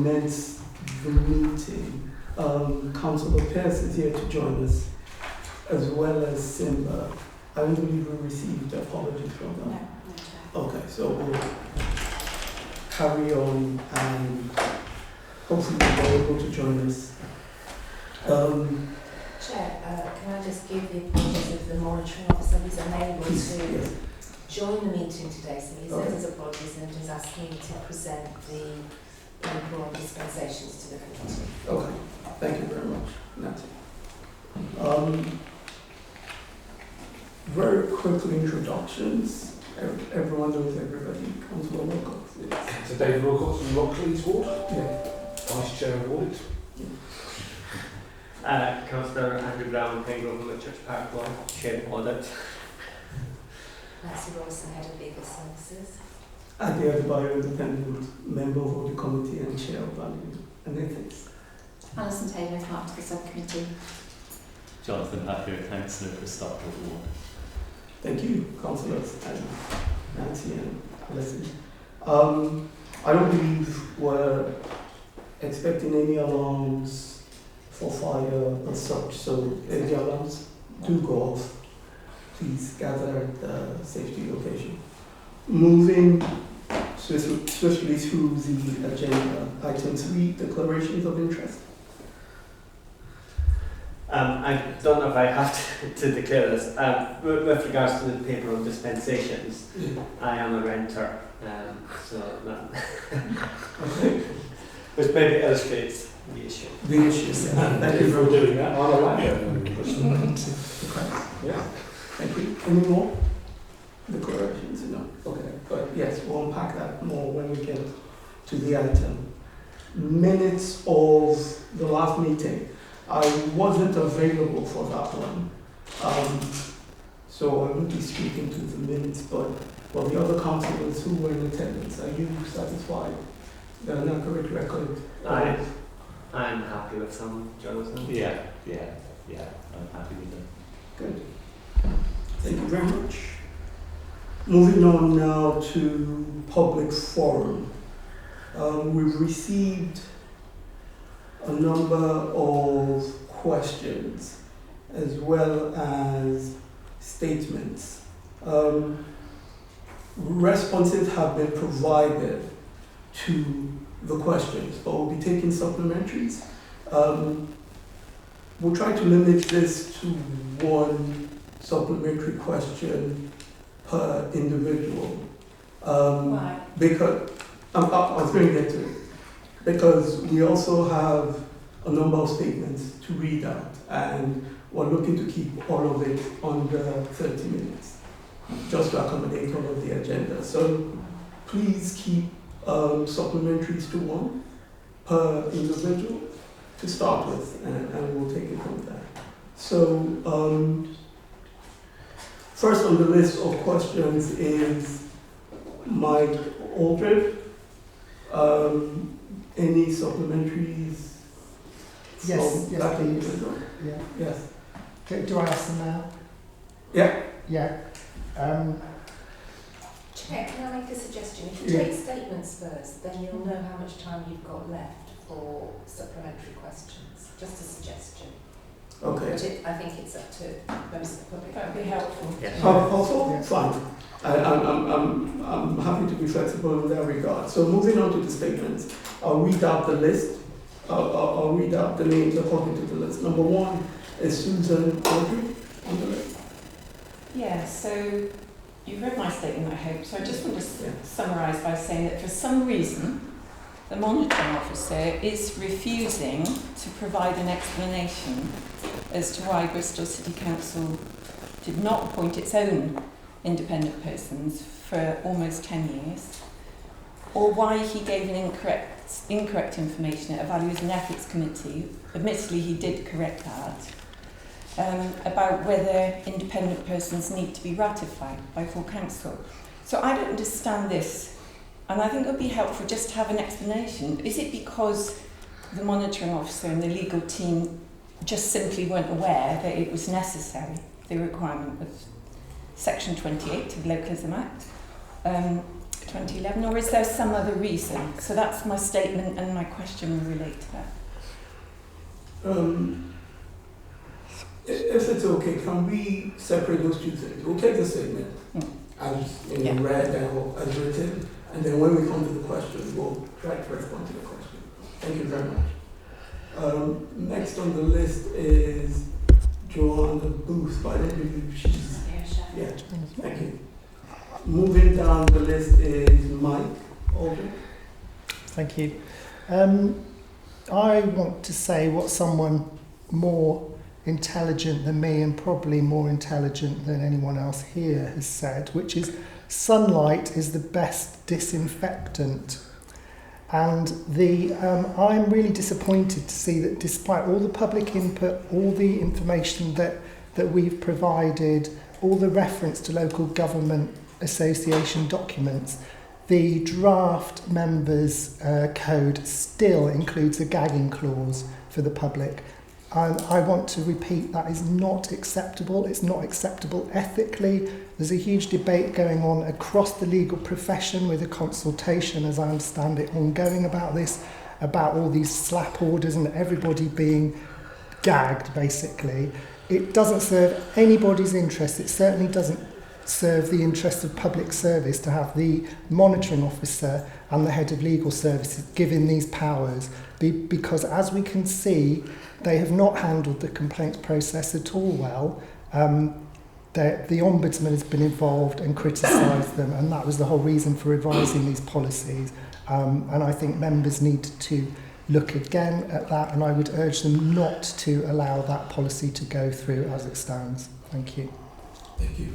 commence the meeting. Councillor Pierce is here to join us, as well as Simba. I don't believe we received apologies from them. No. Okay, so we'll carry on and hopefully they're able to join us. Chair, can I just give the apologies of the monitoring officer who's unable to Yes. join the meeting today, so he Okay. sends his apologies and has asked me to present the legal dispensations to the committee. Okay, thank you very much, Nancy. Very quickly introductions. Everyone knows everybody. Councillor Wilcox. So David Wilcox from Rockleys Ward, Yeah. Vice Chair of Audit. Councillor Andrew Brown, Pengrove from the Church Park Board, Chair of Audit. Nancy Royston, Head of Legal Services. Adi Adebayo, independent member of the committee and chair of value and ethics. Alison Taylor, part of the subcommittee. Jonathan Hacker, Councillor for Stockport Ward. Thank you, councillors and Nancy and Leslie. I don't believe we're expecting any alarms for fire and such, so if the alarms do go off, please gather at the safety location. Moving swiftly through the agenda, item 3, declarations of interest. I don't know if I have to declare this. With regards to the paper of dispensations, I am a renter, so that Okay, which maybe illustrates the issue. the issues. Thank you for very much. doing that. I'm a landowner. Okay. Yeah. Thank you. Any more declarations? No. Okay. But yes, we'll unpack that more when we get to the item. Minutes of the last meeting. I wasn't available for that one. So I won't be speaking to the minutes, but for the other councillors who were in attendance, are you satisfied? An accurate record? I'm happy with some, Jonathan. Yeah, I'm happy with it. Good. Thank you very much. Moving on now to public forum. We've received a number of questions as well as statements. Responses have been provided to the questions, but we'll be taking supplementaries. We'll try to limit this to one supplementary question per individual. Why? Because I was going to get to it. Because we also have a number of statements to read out, and we're looking to keep all of it under 30 minutes, just to accommodate all of the agenda. So please keep supplementaries to one per individual to start with, and we'll take it from there. So first on the list of questions is Mike Aldred. Any supplementaries? Yes, from that please. individual? Yeah. Yes. Do I ask them now? Yeah. Yeah. Chair, can I make a suggestion? If you Yeah. take statements first, then you'll know how much time you've got left for supplementary questions. Just a suggestion. Okay. But I think it's up to members of the public. That would be helpful. Yes. Also, Yeah. fine. I'm happy to be flexible in that regard. So moving on to the statements, I'll read out the list. I'll read out the names according to the list. Number 1 is Susan Audrey on the list. Yeah, so you've read my statement, I hope. So I just want to Yeah. summarise by saying that for some reason, the monitoring officer is refusing to provide an explanation as to why Bristol City Council did not appoint its own independent persons for almost 10 years, or why he gave an incorrect information at a Values and Ethics Committee. Admittedly, he did correct that, about whether independent persons need to be ratified by full council. So I don't understand this, and I think it would be helpful just to have an explanation. Is it because the monitoring officer and the legal team just simply weren't aware that it was necessary, the requirement of Section 28 of the Localism Act, 2011, or is there some other reason? So that's my statement, and my question will relate to that. If it's okay, can we separate those two things? We'll take the statement as read and as written, and then when we come to the question, we'll try to respond to the question. Thank you very much. Next on the list is Joanna Booth, but I don't believe she's... Yeah, thank you. Moving down the list is Mike Aldrin. Thank you. I want to say what someone more intelligent than me, and probably more intelligent than anyone else here, has said, which is sunlight is the best disinfectant. And I'm really disappointed to see that despite all the public input, all the information that we've provided, all the reference to local government association documents, the draft members' code still includes a gagging clause for the public. And I want to repeat, that is not acceptable. It's not acceptable ethically. There's a huge debate going on across the legal profession, with a consultation, as I understand it, ongoing about this, about all these slap orders and everybody being gagged, basically. It doesn't serve anybody's interest. It certainly doesn't serve the interest of public service to have the monitoring officer and the head of legal services given these powers, because as we can see, they have not handled the complaints process at all well. The Ombudsman has been involved and criticised them, and that was the whole reason for revising these policies. And I think members need to look again at that, and I would urge them not to allow that policy to go through as it stands. Thank you. Thank you.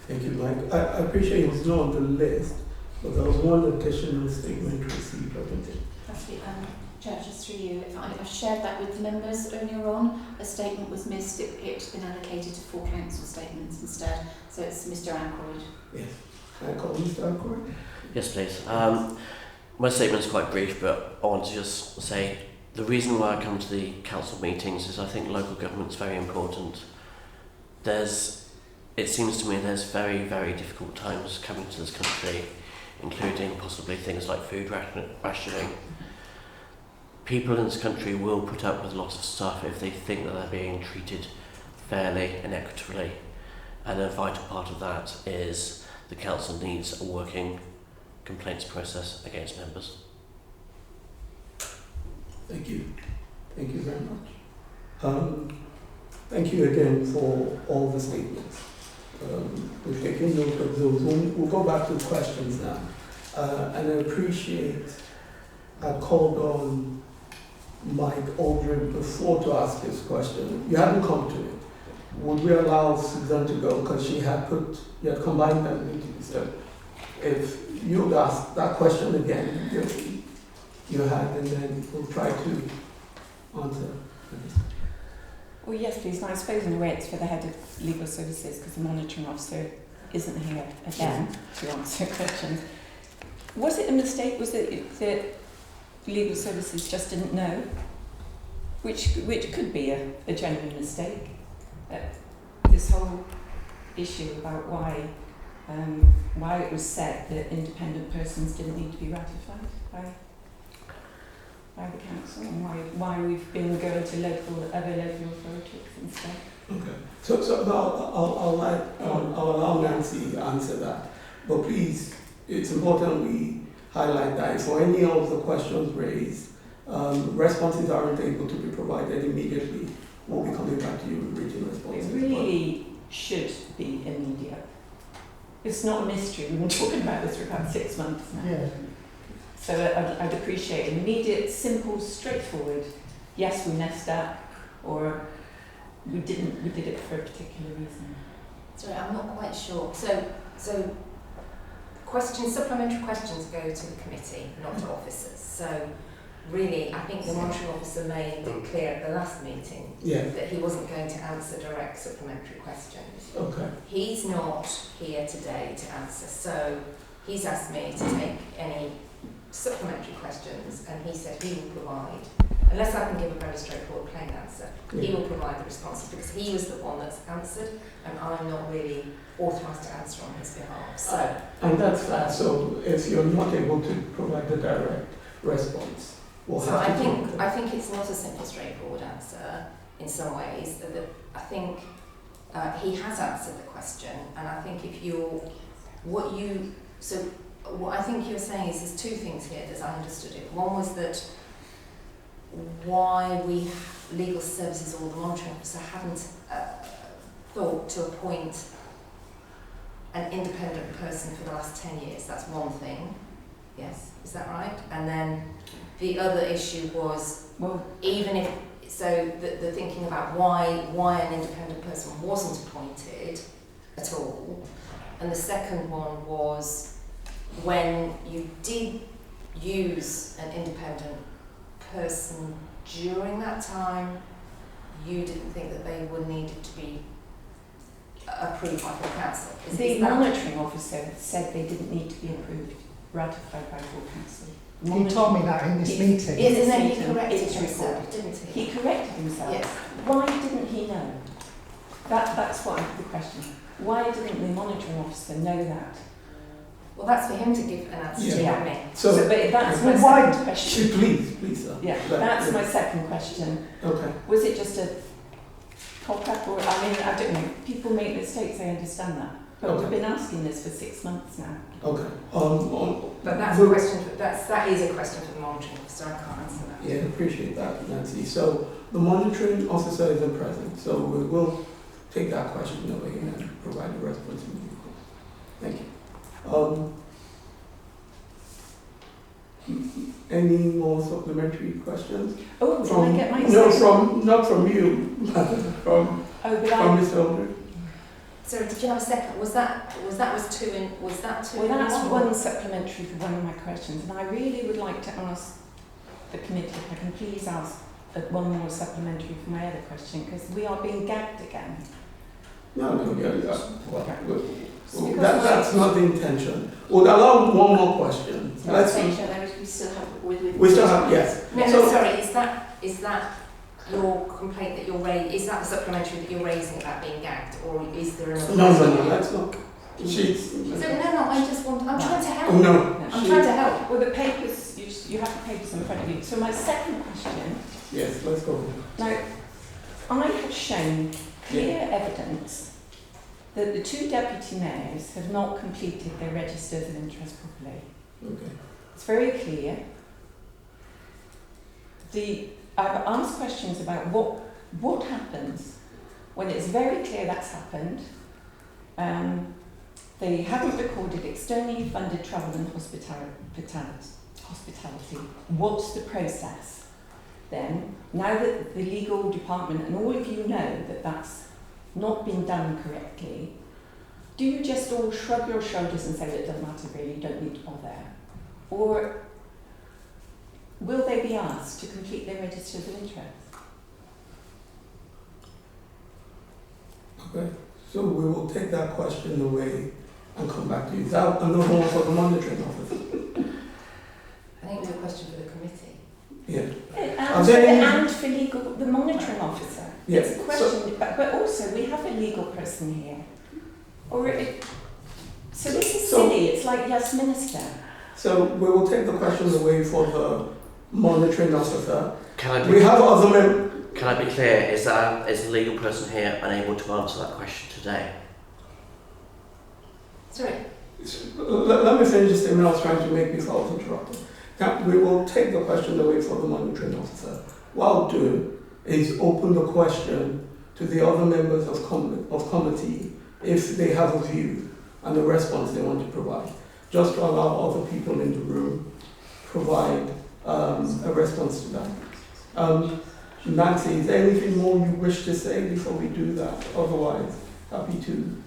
Thank you, Mike. I appreciate it was not on the list, but there was one additional statement received, I think. That's the Chair, just through you. I've shared that with the members earlier on. A statement was missed. It's been allocated to full council statements instead. So it's Mr. Ackroyd. Yes. Can I call Mr. Ackroyd? Yes, please. My statement is quite brief, but I want to just say the reason why I come to the council meetings is I think local government's very important. It seems to me there's very, very difficult times coming to this country, including possibly things like food rationing. People in this country will put up with lots of stuff if they think that they're being treated fairly and equitably. And a vital part of that is the council needs a working complaints process against members. Thank you. Thank you very much. Thank you again for all the statements. We've taken note of those. We'll go back to the questions now. And I appreciate I called on Mike Aldrin before to ask his question. You hadn't come to it. Would we allow Susan to go? Because you had combined them meetings. So if you would ask that question again, you had, and then we'll try to answer. Well, yes, please. And I suppose in a way it's for the head of legal services, because the monitoring officer isn't here again to answer questions. Was it a mistake? Was it that legal services just didn't know? Which could be a genuine mistake. This whole issue about why it was said that independent persons didn't need to be ratified by the council, and why we've been going to other local authorities instead. Okay. So I'll allow Nancy to answer that. But please, it's important we highlight that for any of the questions raised, responses aren't able to be provided immediately. We'll be coming back to you with written responses. It really should be immediate. It's not a mystery. We've been talking about this for about 6 months now. Yeah. So I'd appreciate immediate, simple, straightforward. Yes, we messed up, or we didn't. We did it for a particular reason. Sorry, I'm not quite sure. So supplementary questions go to the committee, not to officers. So really, I think the monitoring officer made it clear at the last meeting that he wasn't going to answer direct supplementary questions. Okay. He's not here today to answer, so he's asked me to take any supplementary questions, and he said he will provide unless I can give a very straightforward plain answer, he will provide the responses because he was the one that's answered and I'm not really authorised to answer on his behalf. So, and that's that. So if you're not able to provide the direct response, we'll so have to I think it's not a simple, straightforward answer in some ways. I think he has answered the question, and I think what I think you're saying is there's two things here, as I understood it. One was that why legal services or the monitoring officer haven't thought to appoint an independent person for the last 10 years. That's one thing. Yes, is that right? And then the other issue was, well, even if, so the thinking about why an independent person wasn't appointed at all. And the second one was when you did use an independent person during that time, you didn't think that they were needed to be approved by full council. The monitoring officer said they didn't need to be approved, ratified by full council. He told me that in this meeting. Isn't he corrected himself, didn't he? He corrected himself. Yes. Why didn't he know? That's what the question. Why didn't the monitoring officer know that? Well, that's for him to give an answer to, not me. So, but that's my second question. Please, sir. Yeah, that's my second question. Okay. Was it just a cock-up, or, I mean, I don't know, people make mistakes, I understand that. But we've been asking this for 6 months now. Okay. But that's a question. That is a question for the monitoring officer. I can't answer that. Yeah, appreciate that, Nancy. So the monitoring officer isn't present, so we will take that question away and provide a response immediately. Thank you. Any more supplementary questions? Oh, can I get my not from you, from Mr. Aldridge. Sorry, did you have a second? Was that two? Well, that's one supplementary for one of my questions, and I really would like to ask the committee if I can please ask one more supplementary for my other question, because we are being gagged again. No, that's not the intention. We'll allow one more question. We still have yes. No, sorry. Is that your complaint that you're raising? Is that the supplementary that you're raising about being gagged, or is there another? No, that's not. I'm trying to help. No. I'm trying to help. Well, the papers, you have the papers in front of you. So my second question. Yes, let's go. Now, I have shown clear evidence that the two deputy mayors have not completed their registers of interest properly. Okay. It's very clear. I've asked questions about what happens when it's very clear that's happened. They haven't recorded externally funded travel and hospitality. What's the process then? Now that the legal department and all of you know that that's not been done correctly, do you just all shrug your shoulders and say it doesn't matter really, you don't need to bother? Or will they be asked to complete their registers of interest? Okay, so we will take that question away and come back to you. Is that another one for the monitoring officer? I think it was a question for the committee. Yeah. And for the monitoring officer. Yeah. It's a question, but also we have a legal person here. So this is silly, it's like yes, minister. So we will take the question away for the monitoring officer. Can I be clear? Is the legal person here unable to answer that question today? Sorry. Let me finish the statement I was trying to make before I was interrupted. We will take the question away for the monitoring officer. What I'll do is open the question to the other members of committee if they have a view and the response they want to provide, just to allow other people in the room provide a response to that. Nancy, is there anything more you wish to say before we do that? Otherwise, happy to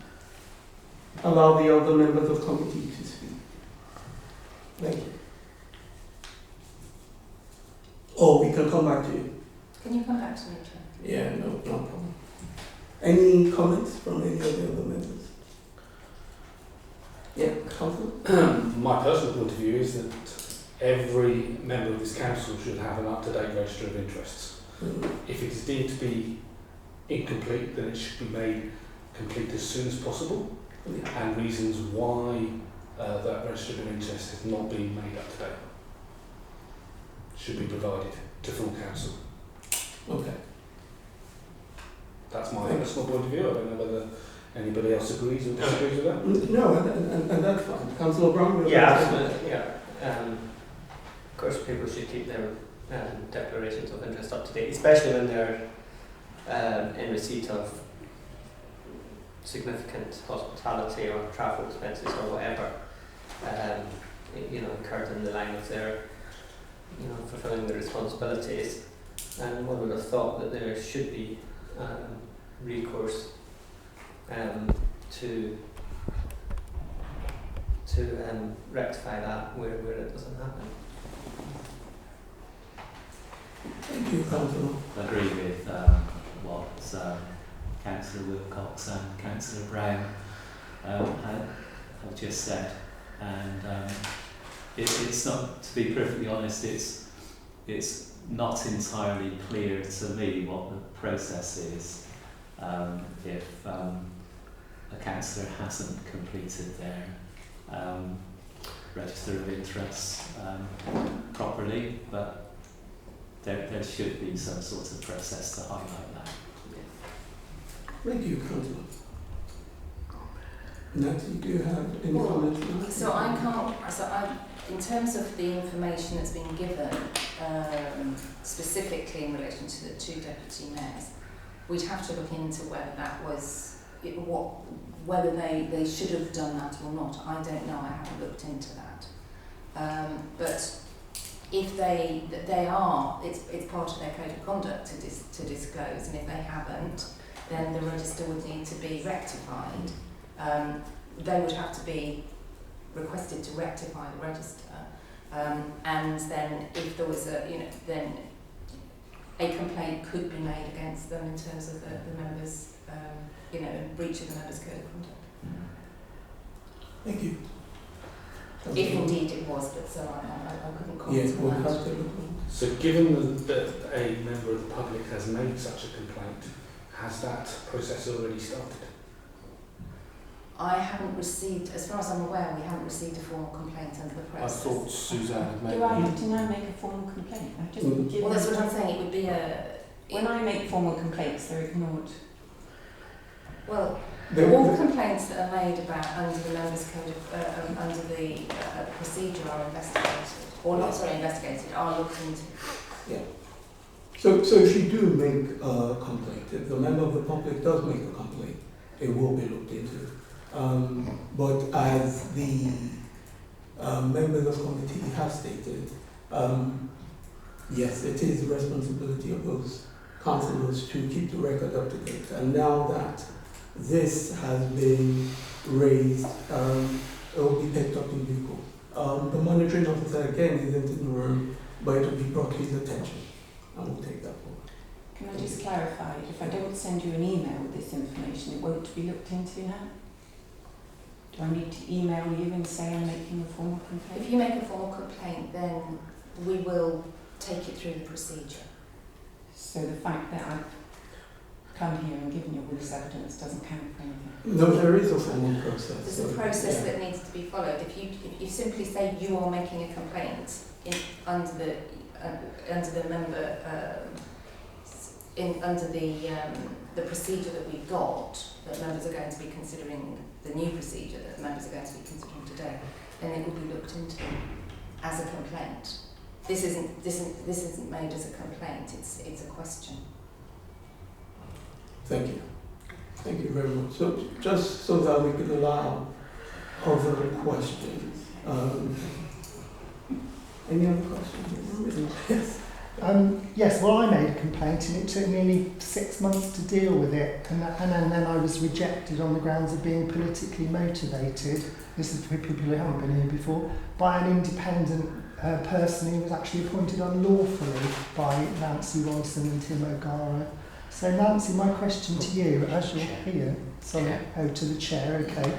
allow the other members of committee to speak. Thank you. Or we can come back to you. Can you come back to me, Chair? Yeah, no problem. Any comments from any of the other members? Yeah, Councillor? My personal point of view is that every member of this council should have an up-to-date register of interests. If it is deemed to be incomplete, then it should be made complete as soon as possible, and reasons why that register of interest has not been made up to date should be provided to full council. Okay. That's my personal point of view. I don't know whether anybody else agrees or disagrees with that. No, and that's fine. Councillor Brown? Yeah, absolutely. Yeah. Of course, people should keep their declarations of interest up to date, especially when they're in receipt of significant hospitality or travel expenses or whatever, incurred in the line of their, fulfilling their responsibilities. And one would have thought that there should be recourse to rectify that where it doesn't happen. Thank you, Councillor. I agree with what Councillor Wilcox and Councillor Brown have just said, and it's not, to be perfectly honest, it's not entirely clear to me what the process is if a councillor hasn't completed their register of interests properly, but there should be some sort of process to highlight that. Thank you, Councillor. Nancy, do you have any comments? So I can't, in terms of the information that's been given, specifically in relation to the two deputy mayors, we'd have to look into whether that was, whether they should have done that or not. I don't know, I haven't looked into that. But if they are, it's part of their code of conduct to disclose, and if they haven't, then the register would need to be rectified. They would have to be requested to rectify the register, and then if there was then a complaint could be made against them in terms of the members, breach of the members' code of conduct. Thank you. If indeed it was, but so I couldn't comment Yes, we'll on have that. to look on. So given that a member of the public has made such a complaint, has that process already started? I haven't received, as far as I'm aware, we haven't received a formal complaint under the I process. thought Suzanne had made Do I one. have to now make a formal complaint? I've just given Well, that's what I'm saying. It would be when I make formal complaints, they're ignored. well, There- all complaints that are made about under the members' code of, under the procedure are investigated, or not sorry, investigated, are looked into. So if you do make a complaint, if the member of the public does make a complaint, it will be looked into. But as the members of the committee have stated, yes, it is the responsibility of those councillors to keep the record up to date. And now that this has been raised, it will be picked up in due course. The monitoring officer again isn't in the room, but it will be brought to his attention. I will take that forward. Can I just clarify, if I don't send you an email with this information, it won't be looked into now? Do I need to email you and say I'm making a formal If complaint? you make a formal complaint, then we will take it through the procedure. So the fact that I've come here and given you all this evidence doesn't count for anything? No, there is a formal process. There's a process that needs to be followed. If you simply say you are making a complaint under the member under the procedure that we've got, that members are going to be considering, the new procedure that members are going to be considering today, then it will be looked into as a complaint. This isn't made as a complaint. It's a question. Thank you. Thank you very much. So just so that we could allow other questions. Any other questions? Yes. Yes, well, I made a complaint and it took nearly 6 months to deal with it, and then I was rejected on the grounds of being politically motivated. This is for people who haven't been here before, by an independent person who was actually appointed unlawfully by Nancy Wilson and Tim O'Gara. So Nancy, my question to you, as you're here, to the chair, okay.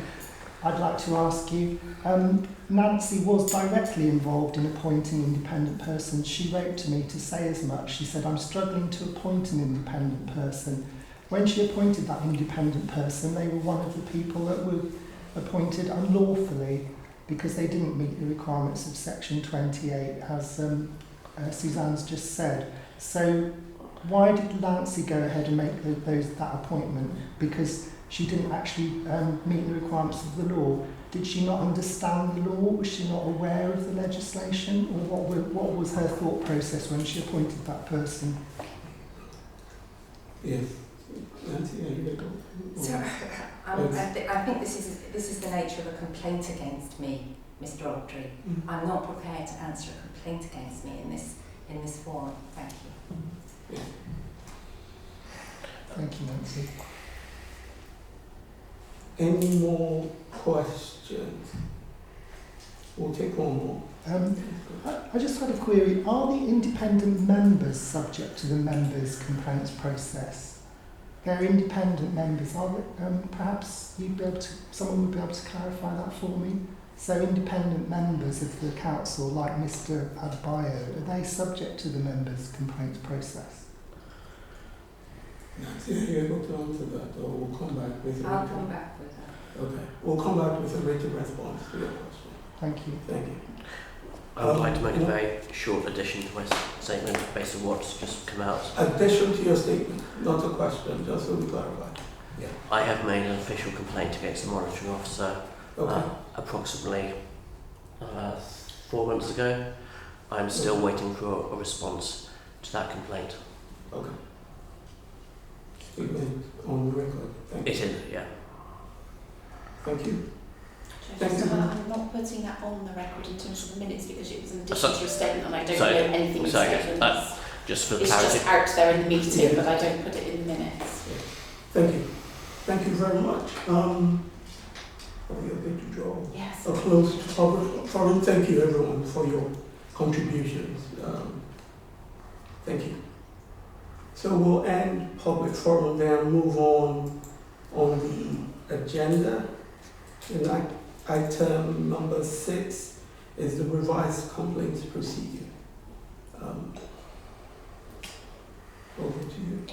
I'd like to ask you. Nancy was directly involved in appointing independent persons. She wrote to me to say as much. She said, I'm struggling to appoint an independent person. When she appointed that independent person, they were one of the people that were appointed unlawfully because they didn't meet the requirements of Section 28, as Suzanne's just said. So why did Nancy go ahead and make that appointment? Because she didn't actually meet the requirements of the law. Did she not understand the law? Was she not aware of the legislation? Or what was her thought process when she appointed that person? Yes. Nancy, are you able? So I think this is the nature of a complaint against me, Mr. Audrey. Mm. I'm not prepared to answer a complaint against me in this forum. Thank you. Yeah. Thank you, Nancy. Any more questions? We'll take one more. I just had a query. Are the independent members subject to the members' complaints process? They're independent members. Are they, perhaps someone would be able to clarify that for me? So independent members of the council, like Mr. Adebayo, are they subject to the members' complaints process? Nancy, are you able to answer that, or we'll come back with a I'll come back with that. Okay, we'll come back with a written response to your question. Thank you. Thank you. I would like to make a very short addition to my statement based on what's just come out. Addition to your statement, not a question, just so we clarify. Yeah. I have made an official complaint against the monitoring officer Okay. approximately 4 months ago. I'm still waiting for a response to that complaint. Okay. Statement on the record. Thank you. It is, yeah. Thank you. Just, I'm not putting that on the record in terms of the minutes because it was an addition So- to a statement and I don't sorry, know anything in sorry, statements. Just for It's clarity. just out there in the meeting, Yeah. but I don't put it in the minutes. Thank you. Thank you very much. Are we okay to draw Yes. a close to public forum? Thank you everyone for your contributions. Thank you. So we'll end public forum then move on the agenda. And item number 6 is the revised complaints procedure. Over to you.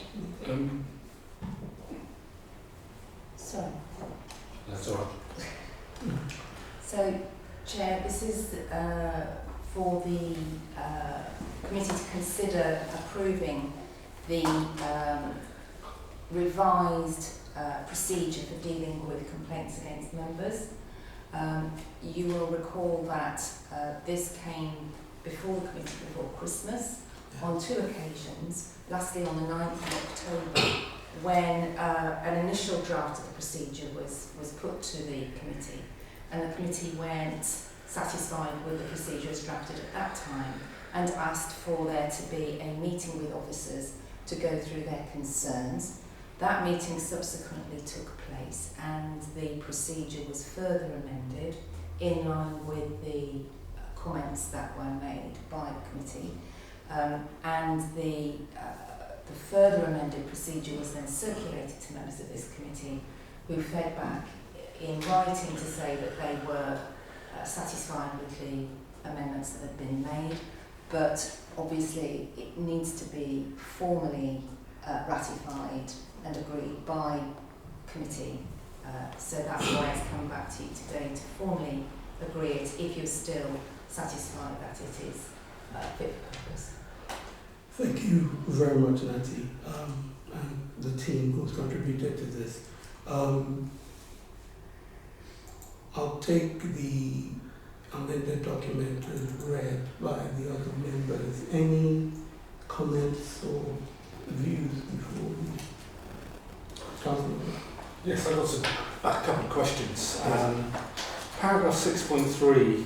So, That's all right. So, Chair, this is for the committee to consider approving the revised procedure for dealing with complaints against members. You will recall that this came before the committee before Christmas on 2 occasions, lastly on the 9th of October, when an initial draft of the procedure was put to the committee, and the committee weren't satisfied with the procedure as drafted at that time and asked for there to be a meeting with officers to go through their concerns. That meeting subsequently took place and the procedure was further amended in line with the comments that were made by the committee. And the further amended procedure was then circulated to members of this committee who fed back in writing to say that they were satisfied with the amendments that had been made, but obviously it needs to be formally ratified and agreed by committee. So that's why it's come back to you today to formally agree it if you're still satisfied that it is fit for purpose. Thank you very much, Nancy, and the team who's contributed to this. I'll take the amended document as read by the other members. Any comments or views before we Councillor? Yes, I've got a couple of questions. Paragraph 6.3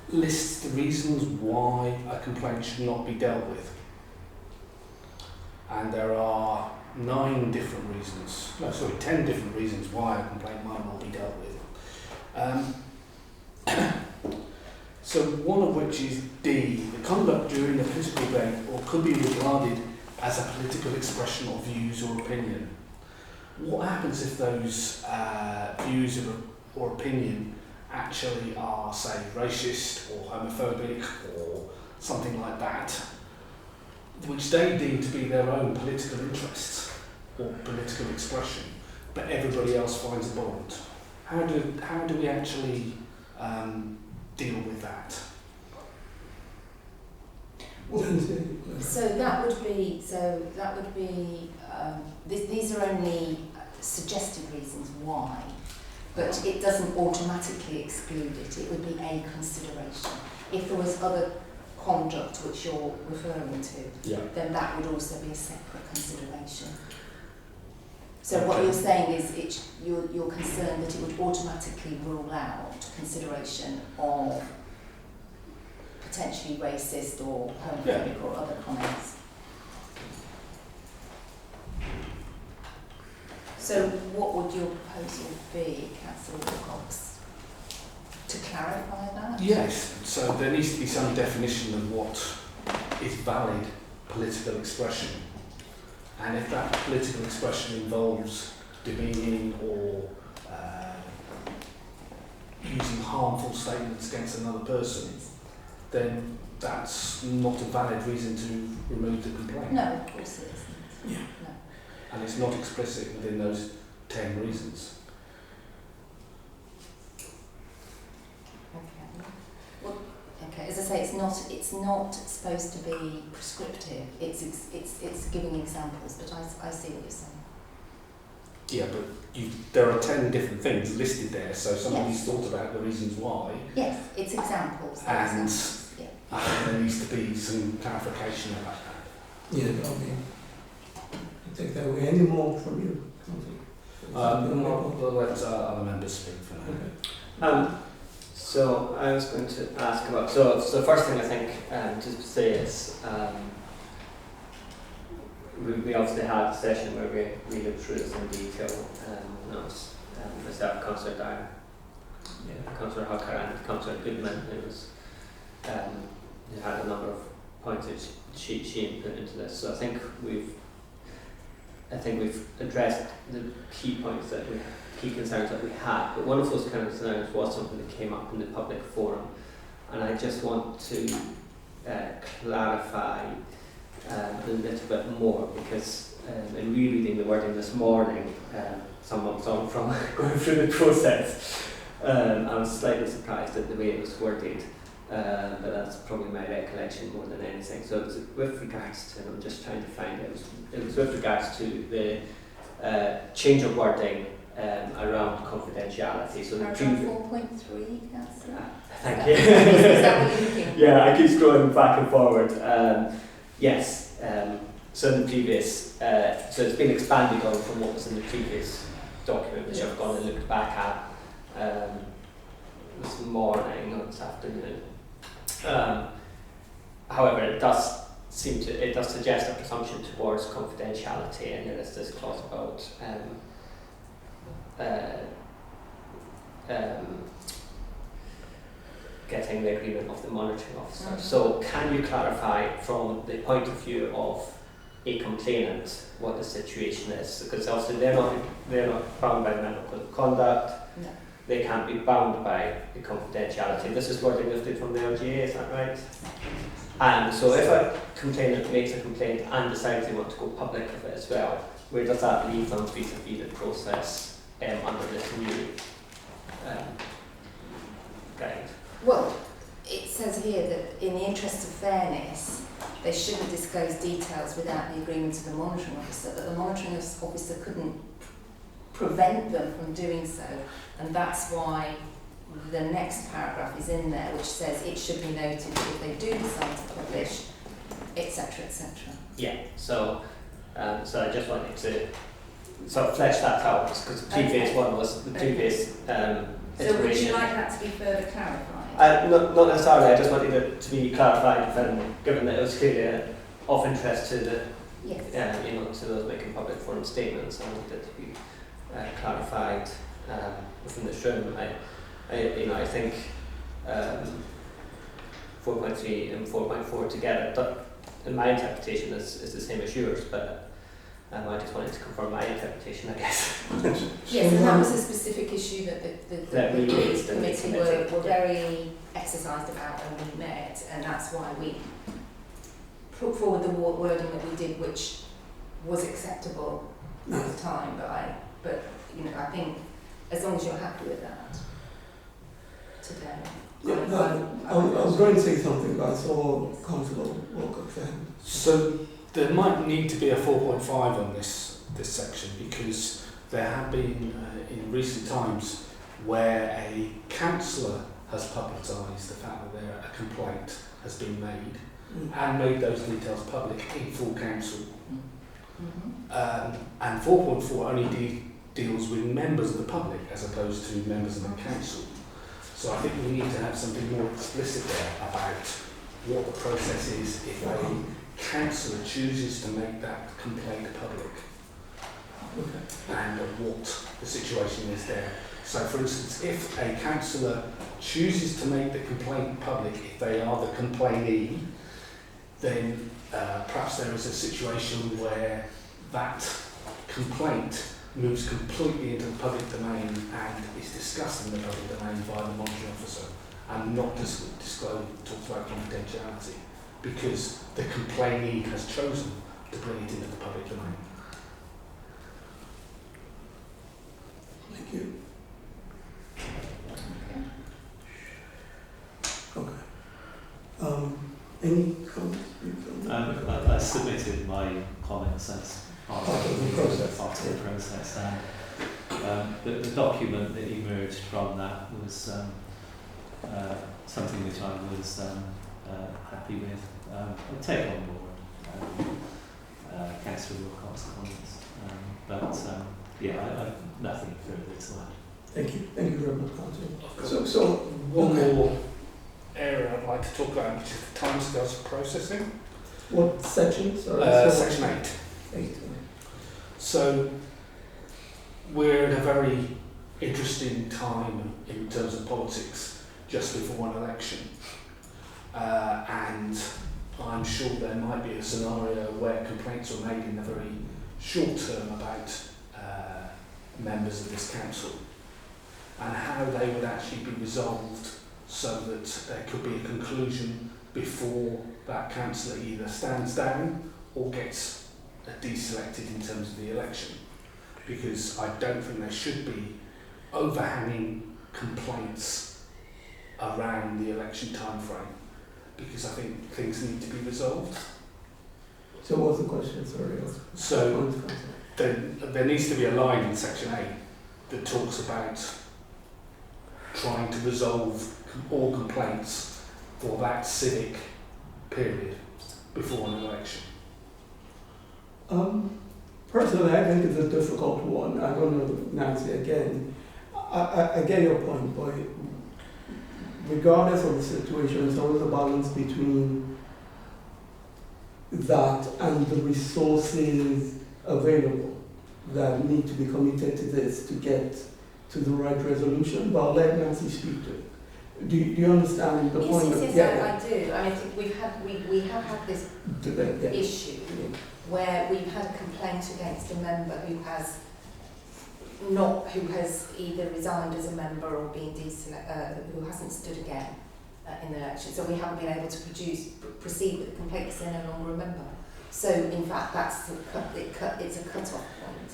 lists the reasons why a complaint should not be dealt with. And there are 10 different reasons why a complaint might not be dealt with. So one of which is D, the conduct during a political debate or could be regarded as a political expression of views or opinion. what happens if those views or opinion actually are, say, racist or homophobic or something like that, which they deem to be their own political interests or political expression, but everybody else finds a bond? How do we actually deal with that? So that would be these are only suggested reasons why, but it doesn't automatically exclude it. It would be a consideration. If there was other conduct which you're referring to, then that would also be a separate consideration. So what you're saying is you're concerned that it would automatically rule out consideration of potentially racist or homophobic or other comments. So what would your proposal be, Councillor Wilcox, to clarify that? Yes, so there needs to be some definition of what is valid political expression. And if that political expression involves demeaning or using harmful statements against another person, then that's not a valid reason to remove the complaint. No, of course it isn't. Yeah. No. And it's not explicit within those 10 reasons. Okay. Well, okay. As I say, it's not supposed to be prescriptive. It's giving examples. But I see what you're saying. Yeah, but there are 10 different things listed there, so somebody's thought about the reasons why. Yes, it's examples. And examples. Yeah. there needs to be some clarification about that. Yeah, okay. Take that away. Any more from you? We'll let other members speak for now. So I was going to ask about, so the first thing I think to say is we obviously had a session where we looked through this in detail, and it was myself, Councillor Dyer, Councillor Hucker and Councillor Goodman. It was you had a number of points that she put into this. So I think we've addressed the key points key concerns that we had. But one of those concerns was something that came up in the public forum, and I just want to clarify a little bit more, because in rereading the wording this morning, some months on from going through the process, I was slightly surprised at the way it was worded. But that's probably my recollection more than anything. So it was with regards to, I'm just trying to find it, it was with regards to the change of wording around confidentiality. So the Paragraph 4.3, Councillor. Thank you. Is that what you're looking for? Yeah, I keep scrolling back and forward. Yes, so in the previous, so it's been expanded on from what was in the previous document, which I've gone and looked back at this morning or this afternoon. However, it does suggest a presumption towards confidentiality, and there is this clause about getting the agreement of the monitoring officer. So can you clarify from the point of view of a complainant what the situation is? Because obviously they're not bound by the Manual Code of Conduct. No. They can't be bound by the confidentiality. This is wording lifted from the LGA, is that right? And so if a complainant makes a complaint and decides they want to go public with it as well, where does that leave them vis-a-vis the process under this new guide? Well, it says here that in the interest of fairness, they shouldn't disclose details without the agreement of the monitoring officer, but the monitoring officer couldn't prevent them from doing so, and that's why the next paragraph is in there, which says it should be noted that if they do decide to publish, etc., etc. Yeah, so I just wanted to sort of flesh that out, because the previous one was the previous So would you like that to be further clarified? Not necessarily, I just wanted it to be clarified, given that it was clearly of interest to the Yes. to those making public forum statements. I wanted it to be clarified within this room. I think 4.3 and 4.4 together, but in my interpretation is the same as yours, but I just wanted to confirm my interpretation, I guess. Yes, and that was a specific issue that That we raised in the committee were very exercised about when we met, and that's why we put forward the wording that we did, which was acceptable at the time. But you know, I think as long as you're happy with that today. Yeah, I was going to say something, but I saw Councillor Walker's hand. So there might need to be a 4.5 on this section, because there have been in recent times where a councillor has publicised the fact that a complaint has been made and made those details public in full council. And 4.4 only deals with members of the public as opposed to members of the council. So I think we need to have something more explicit there about what the process is if a councillor chooses to make that complaint public, and what the situation is there. So for instance, if a councillor chooses to make the complaint public, if they are the complainee, then perhaps there is a situation where that complaint moves completely into the public domain and is discussed in the public domain by the monitoring officer and not disclosed, talks about confidentiality, because the complainee has chosen to bring it into the public domain. Thank you. Okay. Any comments? I submitted my comments as part of the process. And the document that emerged from that was something which I was happy with. I'll take on board Councillor Wilcox's comments. Yeah, I have nothing further to add. Thank you. Thank you very much, Councillor. So one more area I'd like to talk about, which is the timescales for processing. What section? Section 8. 8. So we're in a very interesting time in terms of politics just before an election, and I'm sure there might be a scenario where complaints are made in the very short term about members of this council, and how they would actually be resolved so that there could be a conclusion before that councillor either stands down or gets deselected in terms of the election. Because I don't think there should be overhanging complaints around the election time frame, because I think things need to be resolved. So what's the question? Sorry. So there needs to be a line in section 8 that talks about trying to resolve all complaints for that civic period before an election. Personally, I think it's a difficult one. I don't know, Nancy, again. I get your point, but regardless of the situation, it's always a balance between that and the resources available that need to be committed to this to get to the right resolution. But I'll let Nancy speak to it. Do you understand the point? Yes, I do. I think we have had this issue where we've had a complaint against a member who has either resigned as a member or been who hasn't stood again in the election. So we haven't been able to proceed with the complaint because they're no longer a member. So in fact, it's a cut-off point.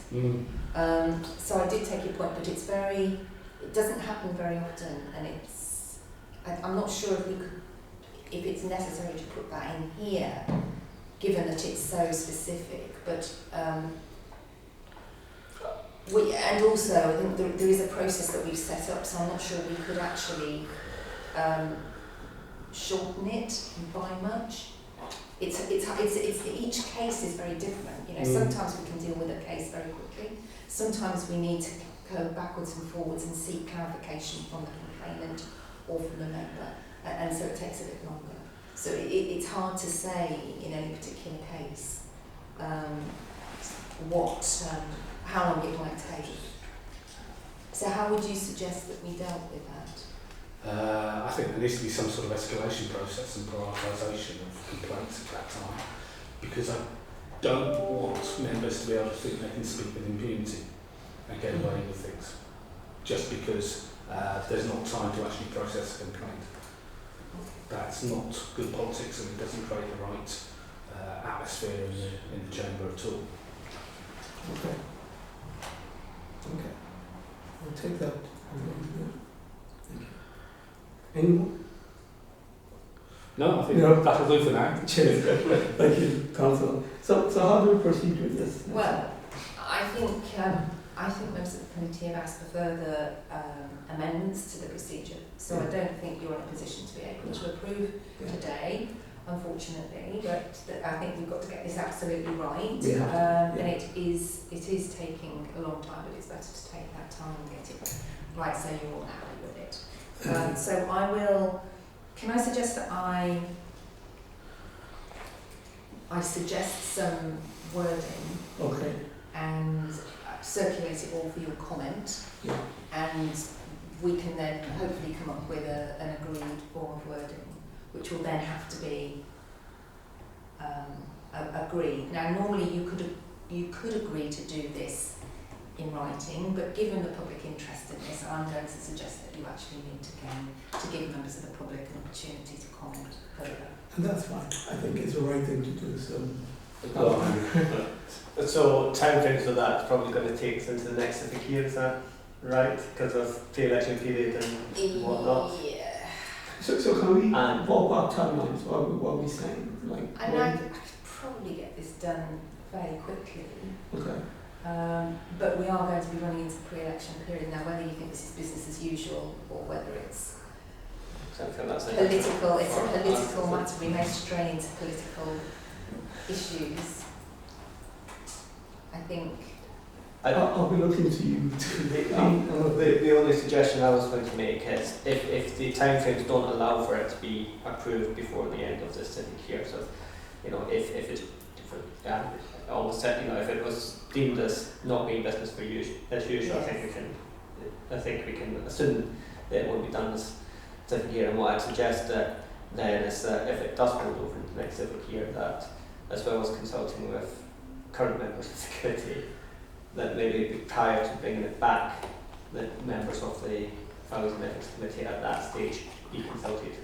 So I did take your point, but it doesn't happen very often, and I'm not sure if it's necessary to put that in here, given that it's so specific. But and also I think there is a process that we've set up, so I'm not sure we could actually shorten it by much. It's each case is very different. You know, sometimes we can deal with a case very quickly. Sometimes we need to go backwards and forwards and seek clarification from the complainant or from the member, and so it takes a bit longer. So it's hard to say in any particular case how long it might take. So how would you suggest that we dealt with that? I think there needs to be some sort of escalation process and prioritisation of complaints at that time, because don't want members to be able to think they can speak with impunity and get away with things just because there's not time to actually process a complaint. That's not good politics, and it doesn't create the right atmosphere in the chamber at all. Okay. Okay. I'll take that. Thank you. Anyone? No, I think No. that'll do for now. Cheers. Thank you, Councillor. So how do we proceed with this? Well, I think members of the committee have asked for further amendments to the procedure, so I don't think you're in a position to be able to approve today, unfortunately. But I think we've got to get this absolutely right, and it is taking a long time, but it's better to take that time and get it right so you're all happy with it. So I will. Can I suggest that I suggest some wording? Okay. And circulate it all for your comment, and we can then hopefully come up with an agreed form of wording, which will then have to be agreed. Now, normally you could agree to do this in writing, but given the public interest in this, I'm going to suggest that you actually need to give members of the public an opportunity to comment further. And that's fine. I think it's the right thing to do. So time frames for that's probably going to take us into the next civic year, is that right? Because of pre-election period and whatnot. Yeah. So can we ballpark timelines? What are we saying? I mean, I could probably get this done fairly quickly. Okay. But we are going to be running into the pre-election period now. Whether you think this is business as usual or whether it's political, it's a political matter. We may stray into political issues. I think. I'll be looking to you. The only suggestion I was going to make is if the timeframes don't allow for it to be approved before the end of this civic year, so if it was deemed as not being business as usual, Yes. I think we can assume that it won't be done this civic year. And what I'd suggest then is that if it does hold over into the next civic year, that as well as consulting with current members of the committee, that maybe prior to bringing it back, that members of the Families and Ethics Committee at that stage be consulted.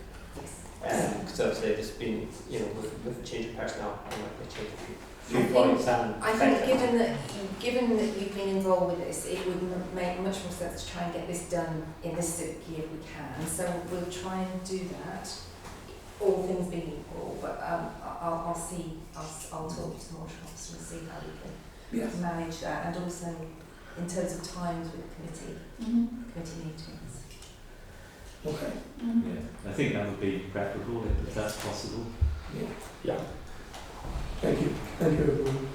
Because obviously there's been, with a change of personnel, there might be a change of viewpoints and I think given that you've been involved with this, it would make much more sense to try and get this done in this civic year if we can. So we'll try and do that, all things being equal. But I'll talk to the monitoring officer and see how we can manage that, and also in terms of times with the committee meetings. Okay. Yeah, I think that would be preferable if that's possible. Yeah. Thank you. Thank you, everyone.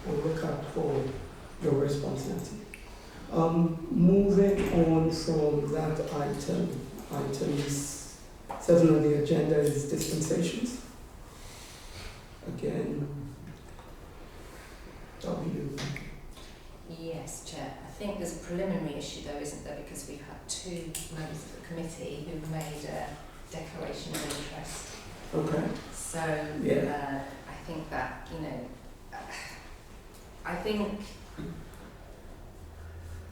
We'll look out for your response, Nancy. Moving on from that item 7 on the agenda is dispensations. Again, W. Yes, Chair. I think there's a preliminary issue though, isn't there? Because we've had 2 members of the committee who've made a declaration of interest. Okay. So I think that, I think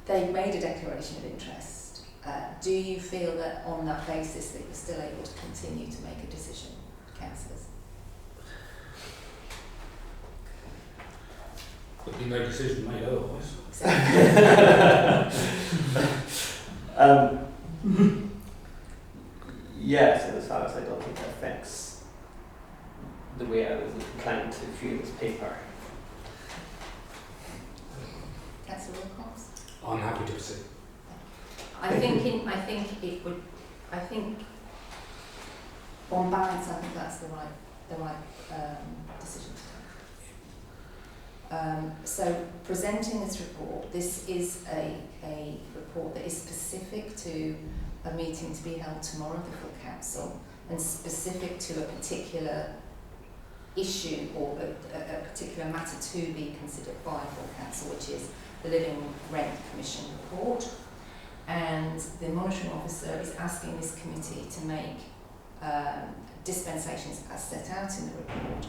they've made a declaration of interest. Do you feel that on that basis that you're still able to continue to make a decision, councillors? There'll be no decision made otherwise. Yes, and as far as I don't think that affects the way I was inclined to view this paper. Councillor Wilcox? I'm happy to proceed. I think on balance, I think that's the right decision to take. So presenting this report, this is a report that is specific to a meeting to be held tomorrow at the full council, and specific to a particular issue or a particular matter to be considered by full council, which is the Living Rent Commission report. And the monitoring officer is asking this committee to make dispensations as set out in the report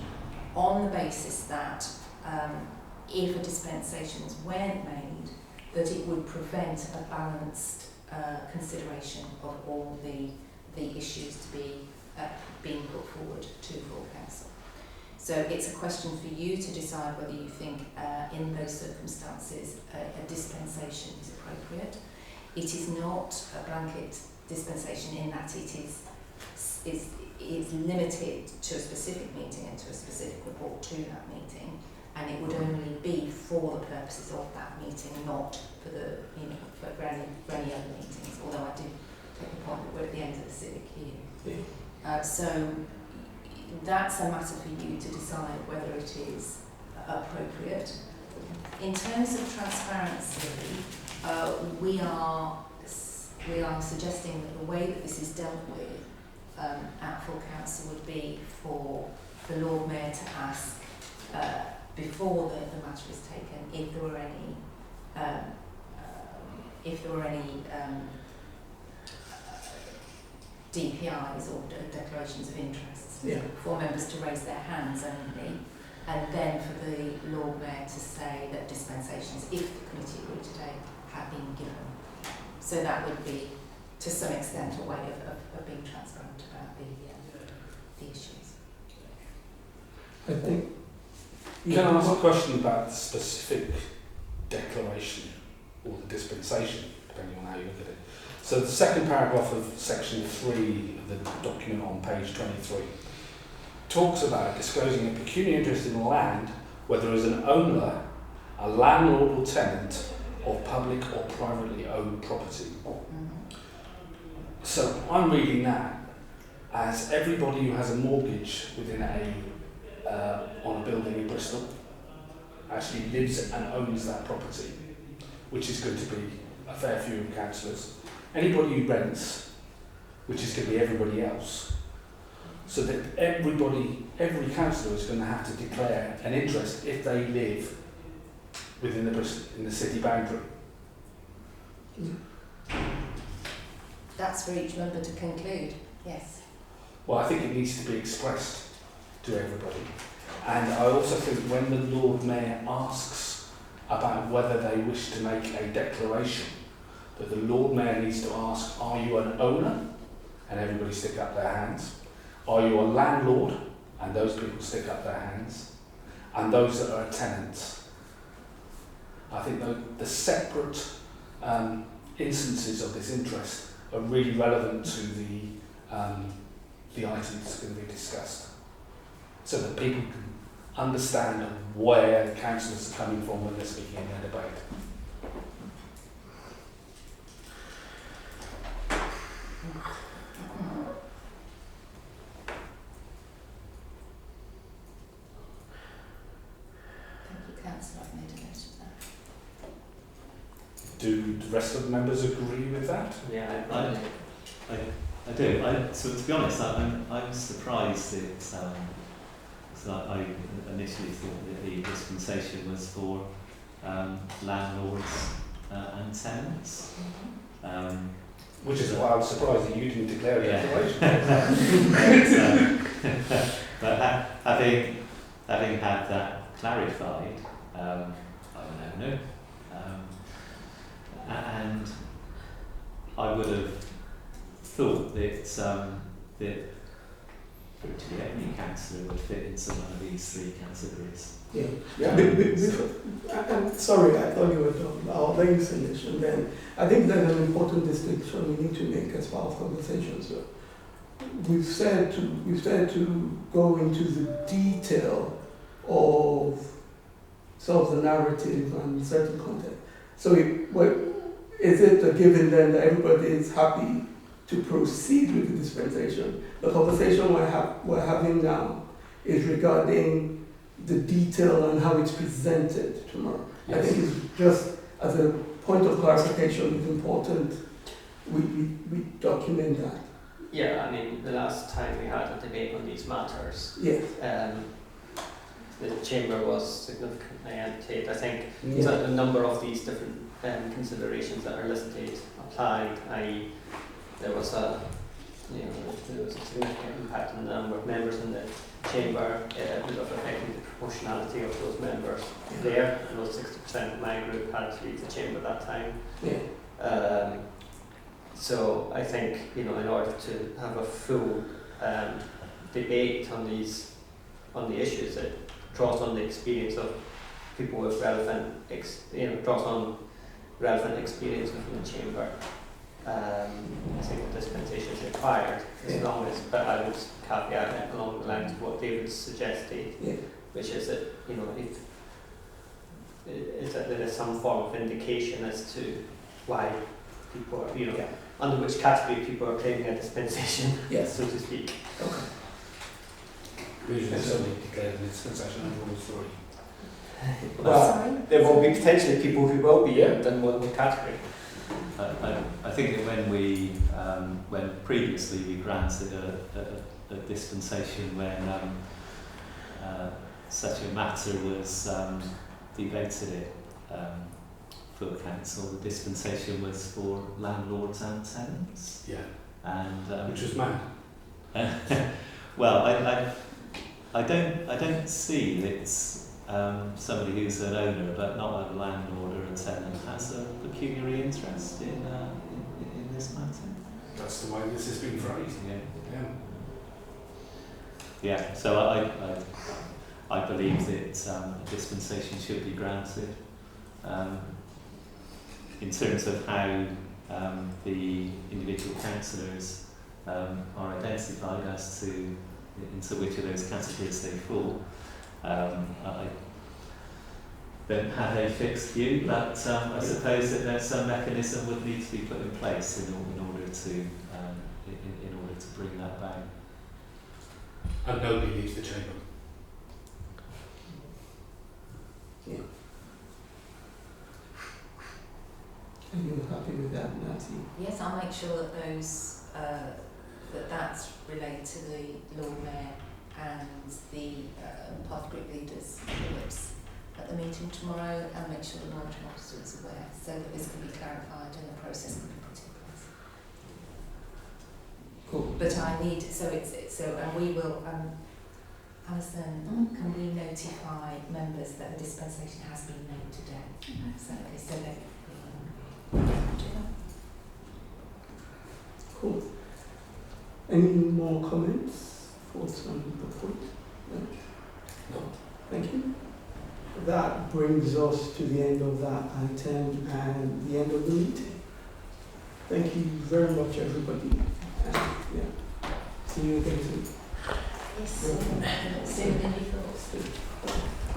on the basis that if a dispensation weren't made, that it would prevent a balanced consideration of all the issues to be being put forward to full council. So it's a question for you to decide whether you think in those circumstances a dispensation is appropriate. It is not a blanket dispensation in that it is limited to a specific meeting and to a specific report to that meeting, and it would only be for the purposes of that meeting, not for the for any other meetings. Although I do take the point that we're at the end of the civic year. Yeah. So that's a matter for you to decide whether it is appropriate. In terms of transparency, we are suggesting that the way that this is dealt with at full council would be for the Lord Mayor to ask before the matter is taken if there were any DPIs or declarations of interests for members to raise their hands only, and then for the Lord Mayor to say that dispensations, if the committee agreed today, have been given. So that would be, to some extent, a way of being transparent about the issues. I think. Can I ask a question about the specific declaration or the dispensation, depending on how you look at it? So the second paragraph of section 3 of the document on page 23 talks about disclosing a pecuniary interest in land, whether as an owner, a landlord or tenant of public or privately owned property. So I'm reading that as everybody who has a mortgage within on a building in Bristol actually lives and owns that property, which is going to be a fair few of councillors. Anybody who rents, which is going to be everybody else, so that every councillor is going to have to declare an interest if they live within in the city boundary. That's for each member to conclude, yes. Well, I think it needs to be expressed to everybody. And I also think when the Lord Mayor asks about whether they wish to make a declaration, that the Lord Mayor needs to ask, are you an owner? And everybody stick up their hands. Are you a landlord? And those people stick up their hands. And those that are tenants. I think the separate instances of this interest are really relevant to the items going to be discussed, so that people can understand where councillors are coming from when they're speaking in their debate. Thank you, Councillor. I've made a note of that. Do the rest of the members agree with that? Yeah, I do. So to be honest, I'm surprised that so I initially thought that the dispensation was for landlords and tenants. Which is why I was surprised that you didn't declare a declaration. But having had that clarified, I'm an owner, and I would have thought that virtually any councillor would fit into one of these three categories. I'm sorry, I thought you were done. I'll let you finish, and then I think there's an important distinction we need to make as part of conversation. So we've said to go into the detail of sort of the narrative and certain content. So is it a given then that everybody is happy to proceed with the dispensation? The conversation we're having now is regarding the detail and how it's presented tomorrow. Yes. I think it's just as a point of clarification, it's important we document that. Yeah, I mean, the last time we had a debate on these matters, yes. The Chamber was significantly emptied. I think so a number of these different considerations that are listed applied, i.e. there was a significant impact on the number of members in the chamber, it would have affected the proportionality of those members there. I know 60% of my group had to leave the chamber that time. Yeah. So I think, you know, in order to have a full debate on the issues, that draws on the experience of people with relevant, draws on relevant experience within the chamber. I think the dispensation is required, as long as, but I would caveat it along the lines of what David suggested, which is that, you know, if that there is some form of indication as to why people are, you know, under which category people are claiming a dispensation, so to speak. Okay. Usually somebody declared a dispensation under Rule 3. Well, there will be potentially people who will be in one category. I think that when previously we granted a dispensation when such a matter was debated for the council, the dispensation was for landlords and tenants. Yeah. And which was mad. Well, I don't see that it's somebody who's an owner but not a landlord or a tenant has a pecuniary interest in this matter. That's the way this has been phrased. Yeah. So I believe that a dispensation should be granted. In terms of how the individual councillors are identified as to into which of those categories they fall. I don't have a fixed view, but I suppose that there's some mechanism would need to be put in place in order to bring that about. And nobody leaves the chamber. Yeah. Are you happy with that, Nancy? Yes, I'll make sure that those that's relayed to the Lord Mayor and the party group leaders at the meeting tomorrow, and make sure the monitoring officer is aware, so that this can be clarified and the process can be put in place. Cool. But I need, and we will, Alison, can we notify members that a dispensation has been made today? So that we do that. Cool. Any more comments, thoughts on the point? No. Thank you. That brings us to the end of that item and the end of the meeting. Thank you very much, everybody. See you again soon. Yes, sooner than you thought.